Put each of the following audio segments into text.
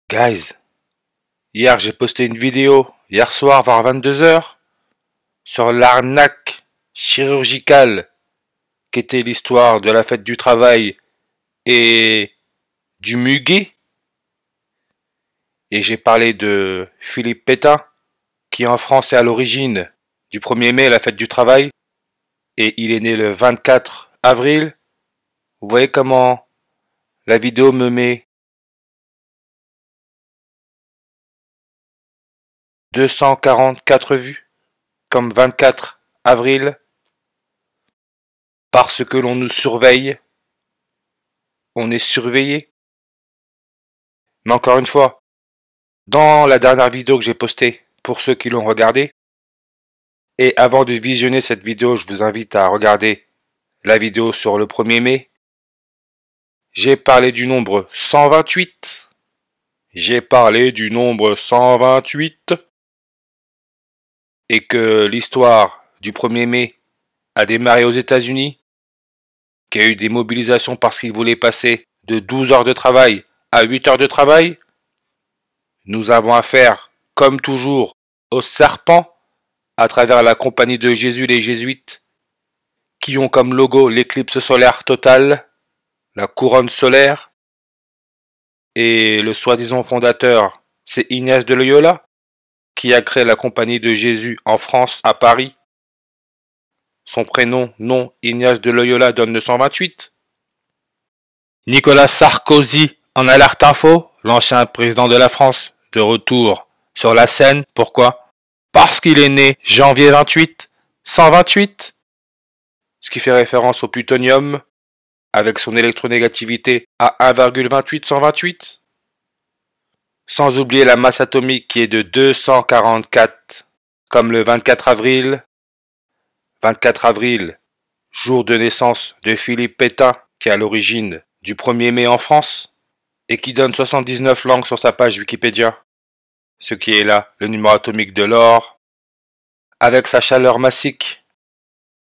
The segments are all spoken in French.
Guys, hier j'ai posté une vidéo, hier soir vers 22h, sur l'arnaque chirurgicale qu'était l'histoire de la fête du travail et du muguet. Et j'ai parlé de Philippe Pétain, qui en France est à l'origine du 1er mai, la fête du travail, et il est né le 24 avril. Vous voyez comment la vidéo me met 244 vues, comme 24 avril, parce que l'on nous surveille, on est surveillé. Mais encore une fois, dans la dernière vidéo que j'ai postée, pour ceux qui l'ont regardée, et avant de visionner cette vidéo, je vous invite à regarder la vidéo sur le 1er mai, j'ai parlé du nombre 128. J'ai parlé du nombre 128. Et que l'histoire du 1er mai a démarré aux États-Unis, qu'il y a eu des mobilisations parce qu'ils voulaient passer de 12 heures de travail à 8 heures de travail. Nous avons affaire, comme toujours, aux serpents, à travers la compagnie de Jésus les Jésuites, qui ont comme logo l'éclipse solaire totale, la couronne solaire, et le soi-disant fondateur, c'est Ignace de Loyola, qui a créé la compagnie de Jésus en France, à Paris. Son prénom, non, Ignace de Loyola, donne le 128. Nicolas Sarkozy en alerte info, l'ancien président de la France, de retour sur la scène. Pourquoi? Parce qu'il est né janvier 28, 128, ce qui fait référence au plutonium, avec son électronégativité à 1,28 128. Sans oublier la masse atomique qui est de 244, comme le 24 avril. 24 avril, jour de naissance de Philippe Pétain, qui est à l'origine du 1er mai en France, et qui donne 79 langues sur sa page Wikipédia. Ce qui est là, le numéro atomique de l'or, avec sa chaleur massique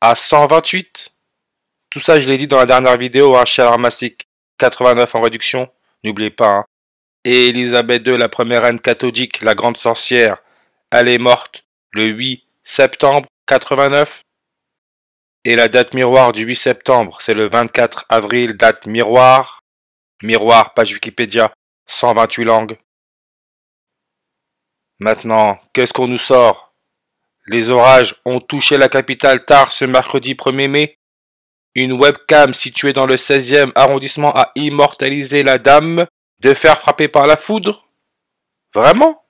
à 128. Tout ça, je l'ai dit dans la dernière vidéo, chaleur massique 89 en réduction, n'oubliez pas. Et Élisabeth II, la première reine catholique, la grande sorcière, elle est morte le 8 septembre 89. Et la date miroir du 8 septembre, c'est le 24 avril, date miroir. Miroir, page Wikipédia, 128 langues. Maintenant, qu'est-ce qu'on nous sort? Les orages ont touché la capitale tard ce mercredi 1er mai. Une webcam située dans le 16e arrondissement a immortalisé la dame de fer frappée par la foudre. Vraiment?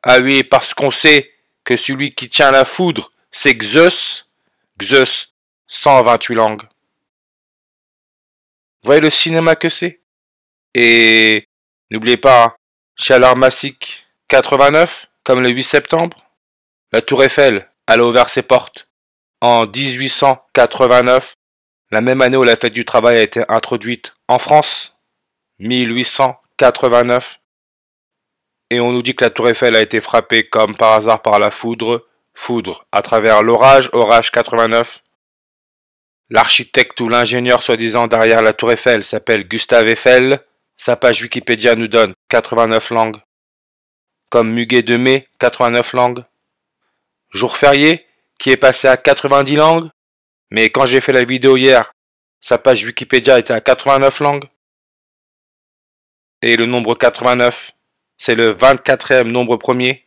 Ah oui, parce qu'on sait que celui qui tient la foudre, c'est Zeus. Zeus, 128 langues. Vous voyez le cinéma que c'est? Et n'oubliez pas, chaleur massique 89, comme le 8 septembre. La tour Eiffel, elle a ouvert ses portes en 1889, la même année où la fête du travail a été introduite en France, 1889. Et on nous dit que la tour Eiffel a été frappée comme par hasard par la foudre, foudre à travers l'orage, orage 89. L'architecte ou l'ingénieur soi-disant derrière la tour Eiffel s'appelle Gustave Eiffel. Sa page Wikipédia nous donne 89 langues. Comme Muguet de mai, 89 langues. Jour férié, qui est passé à 90 langues. Mais quand j'ai fait la vidéo hier, sa page Wikipédia était à 89 langues. Et le nombre 89, c'est le 24e nombre premier.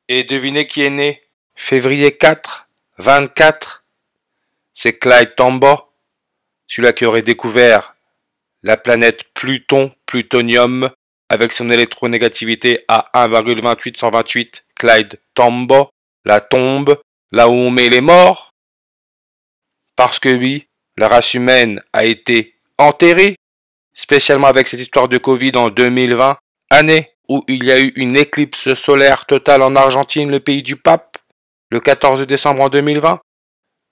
Et devinez qui est né février 4, 24. C'est Clyde Tombaugh, celui-là qui aurait découvert la planète Pluton, plutonium, avec son électronégativité à 1,28 128. Clyde Tombaugh, la tombe, là où on met les morts. Parce que oui, la race humaine a été enterrée, spécialement avec cette histoire de Covid en 2020, année où il y a eu une éclipse solaire totale en Argentine, le pays du pape, le 14 décembre en 2020.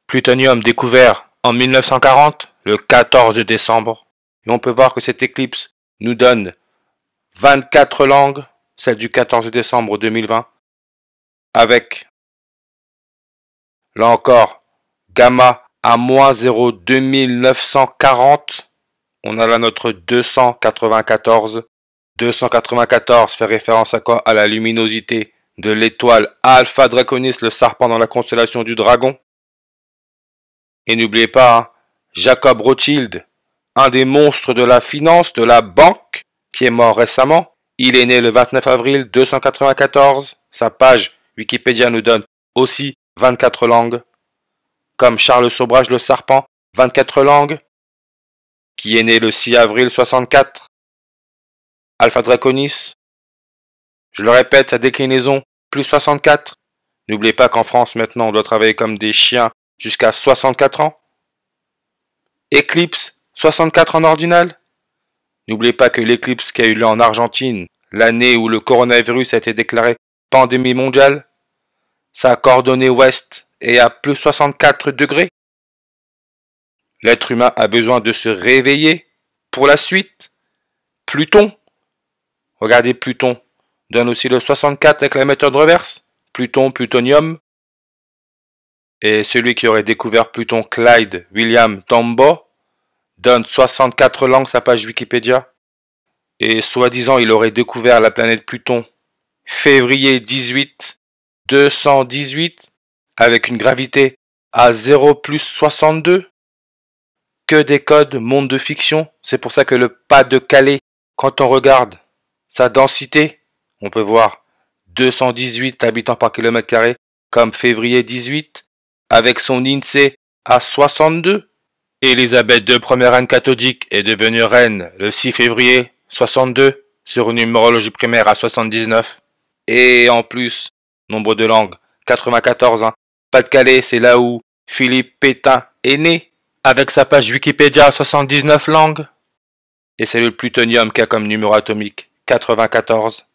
Plutonium découvert en 1940, le 14 décembre. Et on peut voir que cette éclipse nous donne 24 langues, celle du 14 décembre 2020, avec, là encore, gamma à moins 0,2940. On a là notre 294. 294 fait référence à quoi? À la luminosité de l'étoile Alpha Draconis, le serpent dans la constellation du dragon. Et n'oubliez pas, hein, Jacob Rothschild, un des monstres de la finance, de la banque, qui est mort récemment. Il est né le 29 avril 294. Sa page Wikipédia nous donne aussi 24 langues. Comme Charles Sobrage le serpent, 24 langues. Qui est né le 6 avril 64. Alpha Draconis. Je le répète, sa déclinaison, plus 64. N'oubliez pas qu'en France maintenant on doit travailler comme des chiens jusqu'à 64 ans. Eclipse, 64 en ordinal. N'oubliez pas que l'éclipse qui a eu lieu en Argentine, l'année où le coronavirus a été déclaré pandémie mondiale, ça a coordonné ouest et à plus 64 degrés. L'être humain a besoin de se réveiller pour la suite. Pluton, regardez Pluton, donne aussi le 64 avec la méthode reverse. Pluton, plutonium. Et celui qui aurait découvert Pluton, Clyde William Tombaugh, donne 64 langues sa page Wikipédia. Et soi-disant, il aurait découvert la planète Pluton février 18, 218, avec une gravité à 0 plus 62. Que des codes, monde de fiction. C'est pour ça que le Pas-de-Calais, quand on regarde sa densité, on peut voir 218 habitants par kilomètre carré, comme février 18, avec son INSEE à 62. Élisabeth II, première reine catholique, est devenue reine le 6 février 62, sur une numérologie primaire à 79. Et en plus, nombre de langues, 94. Hein. Pas-de-Calais, c'est là où Philippe Pétain est né, avec sa page Wikipédia à 79 langues. Et c'est le plutonium qui a comme numéro atomique 94.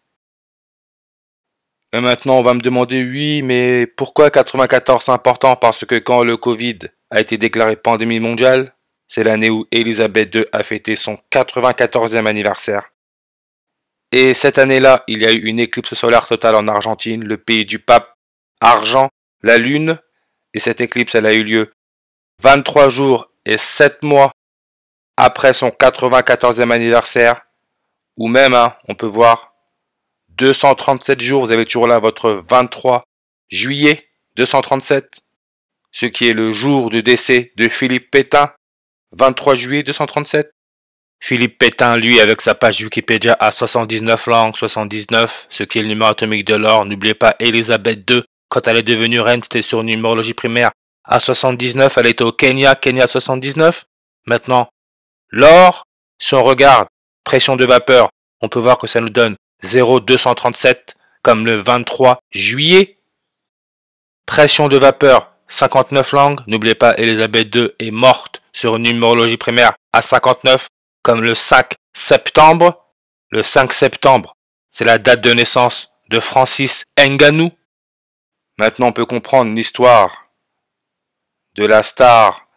Et maintenant, on va me demander, oui, mais pourquoi 94 c'est important? Parce que quand le Covid a été déclaré pandémie mondiale, c'est l'année où Élisabeth II a fêté son 94e anniversaire. Et cette année-là, il y a eu une éclipse solaire totale en Argentine, le pays du pape, argent, la lune. Et cette éclipse, elle a eu lieu 23 jours et 7 mois après son 94e anniversaire. Ou même, hein, on peut voir 237 jours, vous avez toujours là votre 23 juillet 237, ce qui est le jour de décès de Philippe Pétain, 23 juillet 237. Philippe Pétain, lui, avec sa page Wikipédia à 79 langues, 79, ce qui est le numéro atomique de l'or. N'oubliez pas, Élisabeth II, quand elle est devenue reine, c'était sur une numérologie primaire à 79, elle était au Kenya, Kenya 79. Maintenant, l'or, si on regarde, pression de vapeur, on peut voir que ça nous donne 0,237, comme le 23 juillet. Pression de vapeur, 59 langues. N'oubliez pas, Élisabeth II est morte sur une numérologie primaire à 59, comme le 5 septembre. Le 5 septembre, c'est la date de naissance de Francis Ngannou. Maintenant, on peut comprendre l'histoire de la star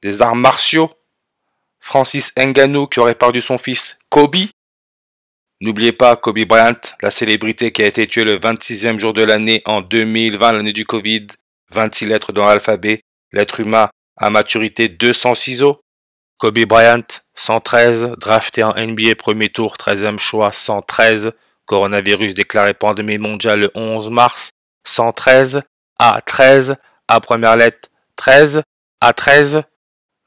des arts martiaux, Francis Ngannou, qui aurait perdu son fils Kobe. N'oubliez pas Kobe Bryant, la célébrité qui a été tuée le 26e jour de l'année en 2020, l'année du Covid. 26 lettres dans l'alphabet, l'être humain à maturité 200 ciseaux. Kobe Bryant, 113, drafté en NBA premier tour, 13e choix, 113. Coronavirus déclaré pandémie mondiale le 11 mars, 113. A13, A première lettre, 13. A13.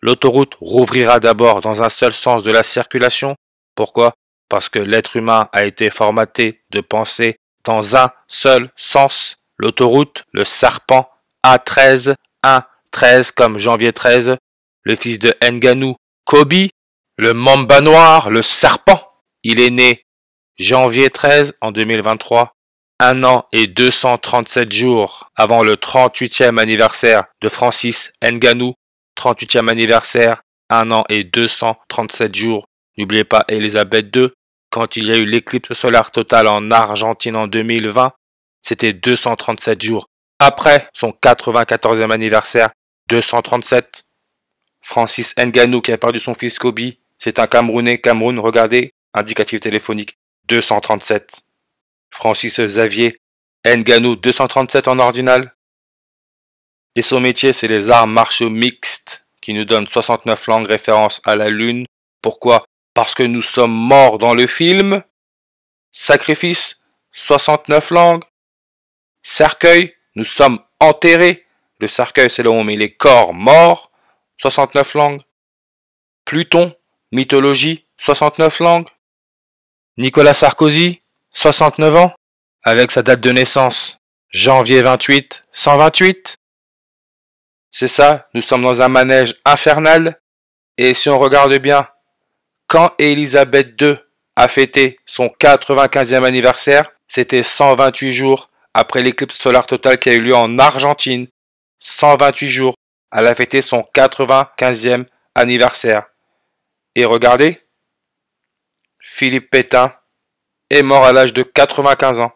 L'autoroute rouvrira d'abord dans un seul sens de la circulation. Pourquoi? Parce que l'être humain a été formaté de penser dans un seul sens. L'autoroute, le serpent, A13, 1, 13 comme janvier 13, le fils de Ngannou, Kobe, le mamba noir, le serpent. Il est né janvier 13 en 2023, 1 an et 237 jours avant le 38e anniversaire de Francis Ngannou, 38e anniversaire, 1 an et 237 jours. N'oubliez pas Élisabeth II, quand il y a eu l'éclipse solaire totale en Argentine en 2020, c'était 237 jours. Après son 94e anniversaire, 237. Francis Ngannou qui a perdu son fils Kobe, c'est un Camerounais, Cameroun, regardez, indicatif téléphonique, 237. Francis Xavier Ngannou, 237 en ordinal. Et son métier, c'est les arts martiaux mixtes, qui nous donnent 69 langues référence à la Lune. Pourquoi? Parce que nous sommes morts dans le film. Sacrifice, 69 langues. Cercueil, nous sommes enterrés. Le cercueil, c'est là où on met les corps morts, 69 langues. Pluton, mythologie, 69 langues. Nicolas Sarkozy, 69 ans, avec sa date de naissance, janvier 28, 128. C'est ça, nous sommes dans un manège infernal. Et si on regarde bien, quand Élisabeth II a fêté son 95e anniversaire, c'était 128 jours après l'éclipse solaire totale qui a eu lieu en Argentine. 128 jours, elle a fêté son 95e anniversaire. Et regardez, Philippe Pétain est mort à l'âge de 95 ans.